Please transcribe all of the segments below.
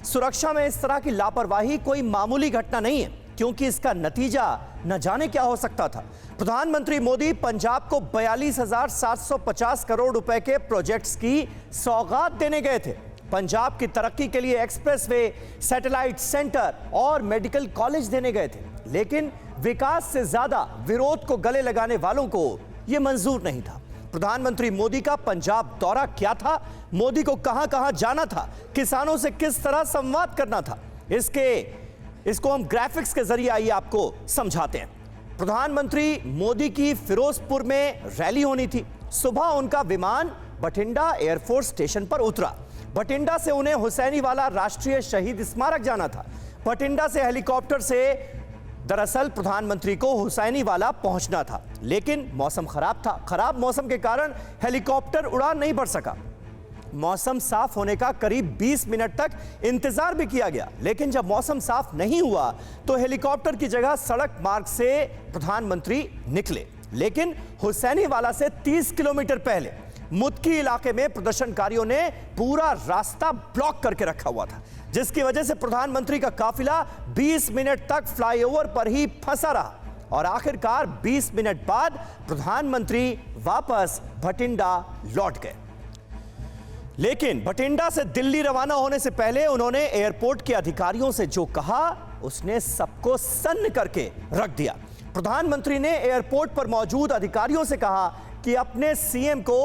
सुरक्षा में इस तरह की लापरवाही कोई मामूली घटना नहीं है, क्योंकि इसका नतीजा न जाने क्या हो सकता था। प्रधानमंत्री मोदी पंजाब को 42,750 करोड़ रुपए के प्रोजेक्ट्स की सौगात देने गए थे। पंजाब की तरक्की के लिए एक्सप्रेसवे, सैटेलाइट सेंटर और मेडिकल कॉलेज देने गए थे, लेकिन विकास से ज्यादा विरोध को गले लगाने वालों को यह मंजूर नहीं था। प्रधानमंत्री मोदी का पंजाब दौरा क्या था, मोदी को कहां कहां जाना था, किसानों से किस तरह संवाद करना था, इसको हम ग्राफिक्स के जरिए आइए आपको समझाते हैं। प्रधानमंत्री मोदी की फिरोजपुर में रैली होनी थी। सुबह उनका विमान बठिंडा एयरफोर्स स्टेशन पर उतरा। बठिंडा से उन्हें हुसैनीवाला राष्ट्रीय शहीद स्मारक जाना था। बठिंडा से हेलीकॉप्टर से दरअसल प्रधानमंत्री को हुसैनीवाला पहुंचना था, लेकिन मौसम खराब था। खराब मौसम के कारण हेलीकॉप्टर उड़ान नहीं भर सका। मौसम साफ होने का करीब 20 मिनट तक इंतजार भी किया गया, लेकिन जब मौसम साफ नहीं हुआ तो हेलीकॉप्टर की जगह सड़क मार्ग से प्रधानमंत्री निकले। लेकिन हुसैनीवाला से 30 किलोमीटर पहले मुदकी इलाके में प्रदर्शनकारियों ने पूरा रास्ता ब्लॉक करके रखा हुआ था, जिसकी वजह से प्रधानमंत्री का काफिला 20 मिनट तक फ्लाईओवर पर ही फंसा रहा और आखिरकार 20 मिनट बाद प्रधानमंत्री वापस बठिंडा लौट गए। लेकिन बठिंडा से दिल्ली रवाना होने से पहले उन्होंने एयरपोर्ट के अधिकारियों से जो कहा, उसने सबको सन्न करके रख दिया। प्रधानमंत्री ने एयरपोर्ट पर मौजूद अधिकारियों से कहा कि अपने सीएम को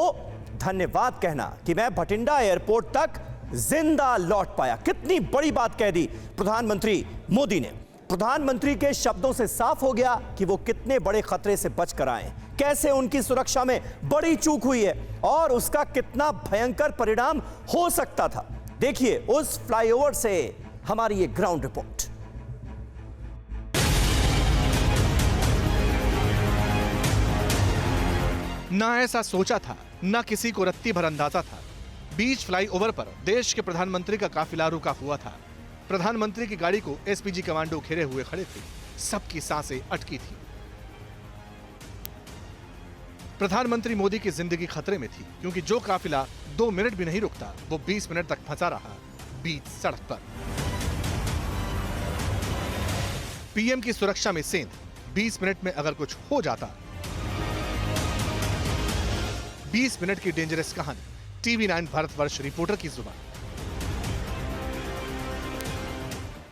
धन्यवाद कहना कि मैं बठिंडा एयरपोर्ट तक जिंदा लौट पाया। कितनी बड़ी बात कह दी प्रधानमंत्री मोदी ने। प्रधानमंत्री के शब्दों से साफ हो गया कि वो कितने बड़े खतरे से बच कर आए, कैसे उनकी सुरक्षा में बड़ी चूक हुई है और उसका कितना भयंकर परिणाम हो सकता था। देखिए उस फ्लाईओवर से हमारी ये ग्राउंड रिपोर्ट। ना ऐसा सोचा था, ना किसी को रत्ती भर अंदाजा था। बीच फ्लाईओवर पर देश के प्रधानमंत्री का काफिला रुका हुआ था। प्रधानमंत्री की गाड़ी को एसपीजी कमांडो घेरे हुए खड़े थे। सबकी सांसें अटकी थी। प्रधानमंत्री मोदी की जिंदगी खतरे में थी, क्योंकि जो काफिला 2 मिनट भी नहीं रुकता, वो 20 मिनट तक फंसा रहा बीच सड़क पर। पीएम की सुरक्षा में सेंध। 20 मिनट में अगर कुछ हो जाता। 20 मिनट की डेंजरस कहानी। TV9 भारतवर्ष रिपोर्टर की जुबान।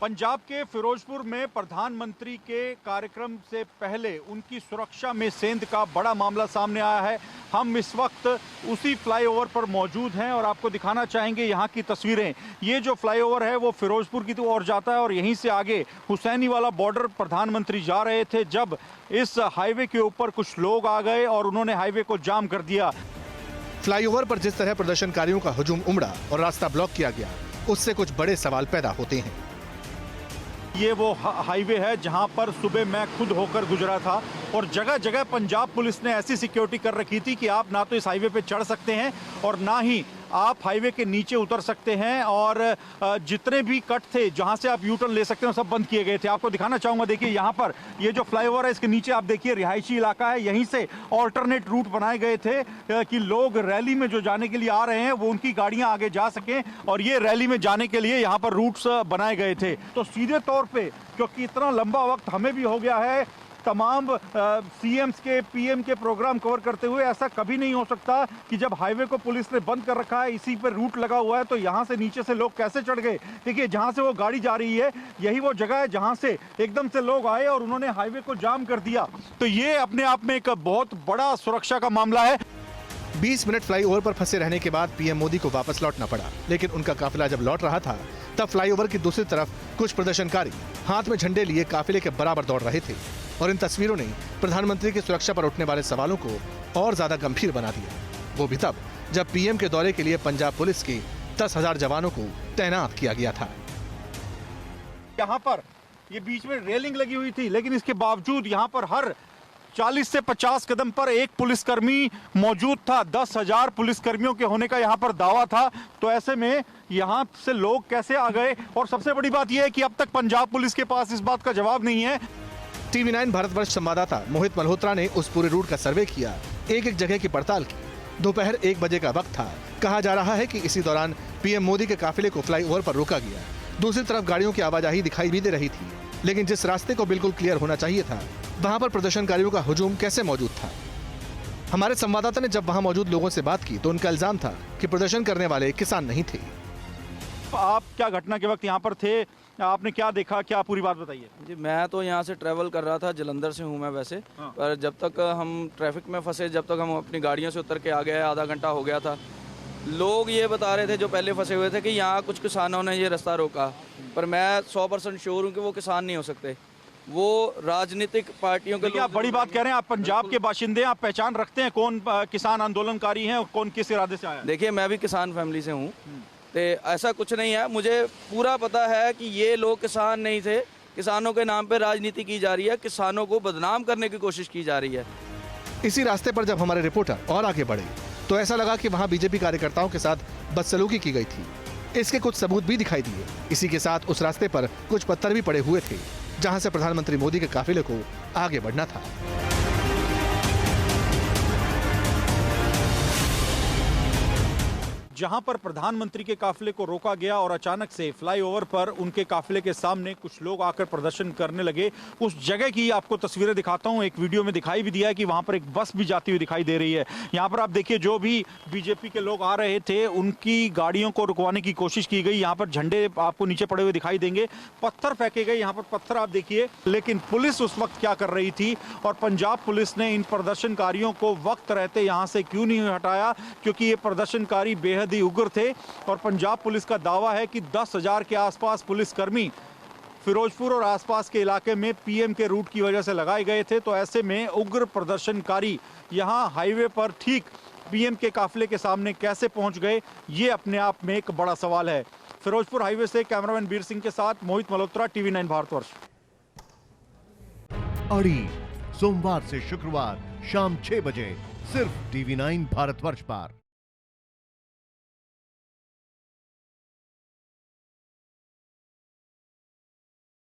पंजाब के फिरोजपुर में प्रधानमंत्री के कार्यक्रम से पहले उनकी सुरक्षा में सेंध का बड़ा मामला सामने आया है। हम इस वक्त उसी फ्लाईओवर पर मौजूद हैं और आपको दिखाना चाहेंगे यहाँ की तस्वीरें। ये जो फ्लाईओवर है वो फिरोजपुर की ओर जाता है और यहीं से आगे हुसैनीवाला बॉर्डर प्रधानमंत्री जा रहे थे, जब इस हाईवे के ऊपर कुछ लोग आ गए और उन्होंने हाईवे को जाम कर दिया। फ्लाईओवर पर जिस तरह प्रदर्शनकारियों का हुजूम उमड़ा और रास्ता ब्लॉक किया गया, उससे कुछ बड़े सवाल पैदा होते हैं। ये वो हाईवे है जहां पर सुबह मैं खुद होकर गुजरा था और जगह जगह पंजाब पुलिस ने ऐसी सिक्योरिटी कर रखी थी कि आप ना तो इस हाईवे पे चढ़ सकते हैं और ना ही आप हाईवे के नीचे उतर सकते हैं, और जितने भी कट थे जहां से आप यू टर्न ले सकते हैं सब बंद किए गए थे। आपको दिखाना चाहूंगा, देखिए यहाँ पर ये जो फ्लाईओवर है इसके नीचे आप देखिए रिहायशी इलाका है। यहीं से ऑल्टरनेट रूट बनाए गए थे कि लोग रैली में जो जाने के लिए आ रहे हैं वो उनकी गाड़ियां आगे जा सकें, और ये रैली में जाने के लिए यहाँ पर रूट्स बनाए गए थे। तो सीधे तौर पर, क्योंकि इतना लंबा वक्त हमें भी हो गया है तमाम सीएम्स के पीएम के प्रोग्राम कवर करते हुए, ऐसा कभी नहीं हो सकता कि जब हाईवे को पुलिस ने बंद कर रखा है, इसी पर रूट लगा हुआ है, तो यहां से नीचे से लोग कैसे चढ़ गए। देखिए जहां से वो गाड़ी जा रही है यही वो जगह है जहां से एकदम से लोग आए और उन्होंने हाईवे को जाम कर दिया। तो ये अपने आप में एक बहुत बड़ा सुरक्षा का मामला है। 20 मिनट फ्लाईओवर पर फंसे रहने के बाद पीएम मोदी को वापस लौटना पड़ा, लेकिन उनका काफिला जब लौट रहा था तब फ्लाईओवर की दूसरी तरफ कुछ प्रदर्शनकारी हाथ में झंडे लिए काफिले के बराबर दौड़ रहे थे, और इन तस्वीरों ने प्रधानमंत्री की सुरक्षा पर उठने वाले सवालों को और ज्यादा गंभीर बना दिया। वो भी तब जब पीएम के दौरे के लिए पंजाब पुलिस के 10,000 जवानों को तैनात किया गया था। यहाँ पर ये बीच में रेलिंग लगी हुई थी, लेकिन इसके बावजूद यहाँ पर हर 40 से 50 कदम पर एक पुलिसकर्मी मौजूद था। 10,000 पुलिसकर्मियों के होने का यहाँ पर दावा था। तो ऐसे में यहाँ से लोग कैसे आ गए, और सबसे बड़ी बात यह है कि अब तक पंजाब पुलिस के पास इस बात का जवाब नहीं है। TV9 भारतवर्ष संवाददाता मोहित मल्होत्रा ने उस पूरे रूट का सर्वे किया, एक एक जगह की पड़ताल की। दोपहर 1 बजे का वक्त था। कहा जा रहा है कि इसी दौरान पीएम मोदी के काफिले को फ्लाईओवर पर रोका गया, दूसरी तरफ गाड़ियों की आवाजाही दिखाई भी दे रही थी, लेकिन जिस रास्ते को बिल्कुल क्लियर होना चाहिए था, वहां पर प्रदर्शनकारियों का हुजूम कैसे मौजूद था? हमारे संवाददाता ने जब वहां मौजूद लोगों से बात की तो उनका इल्जाम था कि प्रदर्शन करने वाले किसान नहीं थे। आप क्या घटना के वक्त यहाँ पर थे, आपने क्या देखा, क्या पूरी बात बताइए। जी मैं तो यहाँ से ट्रैवल कर रहा था, जलंधर से हूँ मैं वैसे। हाँ। पर जब तक हम ट्रैफिक में फंसे, जब तक हम अपनी गाड़ियों से उतर के आ गए, आधा घंटा हो गया था। लोग ये बता रहे थे जो पहले फंसे हुए थे कि यहाँ कुछ किसानों ने ये रास्ता रोका, पर मैं 100% श्योर हूँ कि वो किसान नहीं हो सकते, वो राजनीतिक पार्टियों के देखिए, आप बड़ी बात कह रहे हैं, आप पंजाब के बाशिंदे, आप पहचान रखते हैं कौन किसान आंदोलनकारी हैं और कौन किस इरादे से आया है? देखिए मैं भी किसान फैमिली से हूँ, तो ऐसा कुछ नहीं है। मुझे पूरा पता है कि ये लोग किसान नहीं थे, किसानों के नाम पे राजनीति की जा रही है, किसानों को बदनाम करने की कोशिश की जा रही है। इसी रास्ते पर जब हमारे रिपोर्टर और आगे बढ़े तो ऐसा लगा कि वहां बीजेपी कार्यकर्ताओं के साथ बदसलूकी की गई थी। इसके कुछ सबूत भी दिखाई दिए। इसी के साथ उस रास्ते पर कुछ पत्थर भी पड़े हुए थे, जहां से प्रधानमंत्री मोदी के काफिले को आगे बढ़ना था। जहां पर प्रधानमंत्री के काफिले को रोका गया और अचानक से फ्लाईओवर पर उनके काफिले के सामने कुछ लोग आकर प्रदर्शन करने लगे, उस जगह की आपको तस्वीरें दिखाता हूं। एक वीडियो में दिखाई भी दिया है कि वहां पर एक बस भी जाती हुई दिखाई दे रही है। यहां पर आप देखिए, जो भी बीजेपी के लोग आ रहे थे उनकी गाड़ियों को रुकवाने की कोशिश की गई। यहाँ पर झंडे आपको नीचे पड़े हुए दिखाई देंगे, पत्थर फेंके गए, यहाँ पर पत्थर आप देखिए। लेकिन पुलिस उस वक्त क्या कर रही थी और पंजाब पुलिस ने इन प्रदर्शनकारियों को वक्त रहते यहाँ से क्यों नहीं हटाया? क्योंकि ये प्रदर्शनकारी बेहद ही उग्र थे और पंजाब पुलिस का दावा है कि 10,000 के आसपास पुलिसकर्मी फिरोजपुर और आसपास के इलाके में पीएम के रूट की वजह से लगाए गए थे। तो ऐसे में उग्र प्रदर्शनकारी यहां हाईवे पर ठीक पीएम के काफिले के सामने कैसे पहुंच गए, ये अपने आप में एक बड़ा सवाल है। फिरोजपुर हाईवे से कैमरामैन बीर सिंह के साथ मोहित मल्होत्रा, टीवी 9 भारतवर्ष। अड़ी सोमवार से शुक्रवार शाम 6 बजे सिर्फ टीवी 9 भारतवर्ष पर।